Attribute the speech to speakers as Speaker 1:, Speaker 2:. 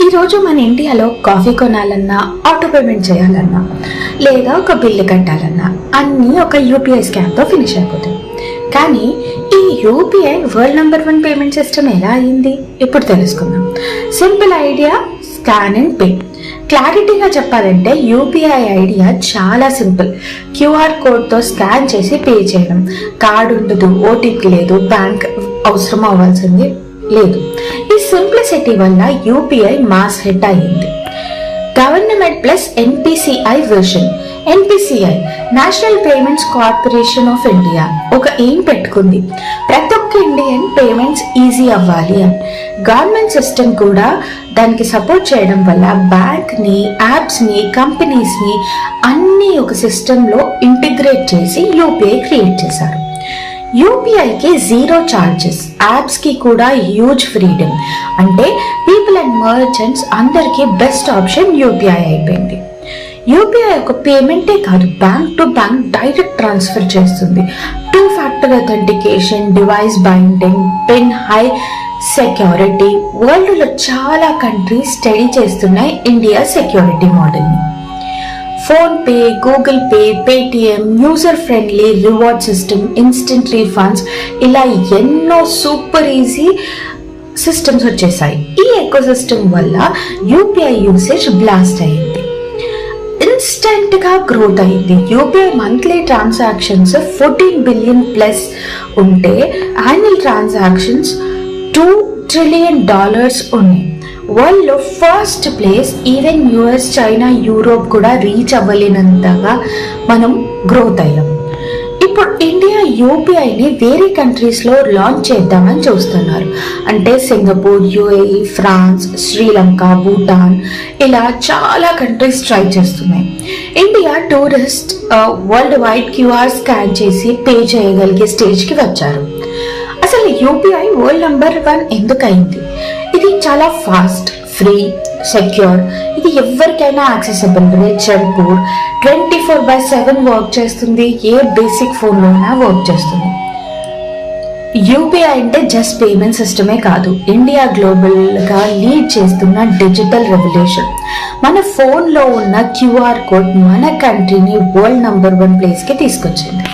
Speaker 1: ఈరోజు మన ఇండియాలో కాఫీ కొనాలన్నా, ఆటో పేమెంట్ చేయాలన్నా, లేదా ఒక బిల్లు కట్టాలన్నా అన్నీ ఒక యూపీఐ స్కామ్తో ఫినిష్ అయిపోతాయి. కానీ ఈ UPI world number 1 payment system ఎలా అయింది ఇప్పుడు తెలుసుకుందాం. Simple idea, scan and pay. క్లారిటీగా చెప్పాలంటే యూపీఐ ఐడియా చాలా సింపుల్. క్యూఆర్ కోడ్తో స్కాన్ చేసి పే చేయడం. కార్డు ఉండదు, ఓటీపీ లేదు, బ్యాంక్ అవసరం అవ్వాల్సింది లేదు. ఈ సింప్లిసిటీ వల్ల యూపీఐ మాస్ హిట్ అయ్యింది. Government plus NPCI version. NPCI national payments corporation of India ఒక ఎయిమ్ పెట్టుకుంది, ప్రతి ఒక్క ఇండియన్ పేమెంట్స్ ఈజీ అవ్వాలి అని. గవర్నమెంట్ సిస్టమ్ కూడా దానికి సపోర్ట్ చేయడం వల్ల బ్యాంక్ ని, యాప్స్ ని, కంపెనీస్ ని అన్ని ఒక సిస్టమ్ లో ఇంటిగ్రేట్ చేసి యూపీఐ క్రియేట్ చేశారు. యూపీఐకి జీరో చార్జెస్, యాప్స్ కి కూడా హ్యూజ్ ఫ్రీడమ్. అంటే పీపుల్ అండ్ మర్చెంట్స్ అందరికీ బెస్ట్ ఆప్షన్ యూపీఐ అయిపోయింది. యూపీఐ ఒక పేమెంటే కాదు, bank to bank direct transfer చేస్తుంది. 2 factor authentication, device binding, pin, high security. World లో చాలా కంట్రీస్ స్టడీ చేస్తున్నాయి ఇండియా సెక్యూరిటీ మోడల్ ని. Phone pay, Google pay, Paytm, user friendly reward system, instant refunds, ఇలా ఎన్నో సూపర్ ఈజీ సిస్టమ్స్ వచ్చేసాయి. ఈ eco system వల్ల యూపీఐ యూసేజ్ బ్లాస్ట్ అయింది, ఇన్స్టెంట్ గా గ్రోత్ అయింది. UPI monthly transactions 14 billion plus ఉంటే యాన్యువల్ ట్రాన్సాక్షన్స్ $2 ట్రిలియన్ ఉన్నాయి. వరల్డ్ లో first place. Even US, China, Europe కూడా రీచ్ అవ్వలేనంతగా మనం గ్రోత్ అయ్యాం. ఇప్పుడు ఇండియా యూపీఐని వేరే కంట్రీస్ లో లాంచ్ చేద్దామని చూస్తున్నారు. అంటే Singapore, UAE, France, Sri Lanka, Bhutan, ఇలా చాలా కంట్రీస్ ట్రై చేస్తున్నాయి. India tourist world wide QR scan చేసి పే చేయగలిగే స్టేజ్ కి వచ్చారు. అసలు యూపీఐ వరల్డ్ నెంబర్ 1 ఎందుకు అయింది? ఇది చాలా ఫాస్ట్, ఫ్రీ, సెక్యూర్. ఇది ఎవరికైనా accessible. Rich and poor 24/7 work చేస్తుంది. ఏ బేసిక్ ఫోన్ లోనా వర్క్ చేస్తుంది. యూపీఐ అంటే జస్ట్ పేమెంట్ సిస్టమే కాదు, ఇండియా గ్లోబల్ గా లీడ్ చేస్తున్న డిజిటల్ రెవల్యూషన్. మన ఫోన్ లో ఉన్న క్యూఆర్ కోడ్ మన కంట్రీని వరల్డ్ నెంబర్ 1 ప్లేస్ కి తీసుకొచ్చింది.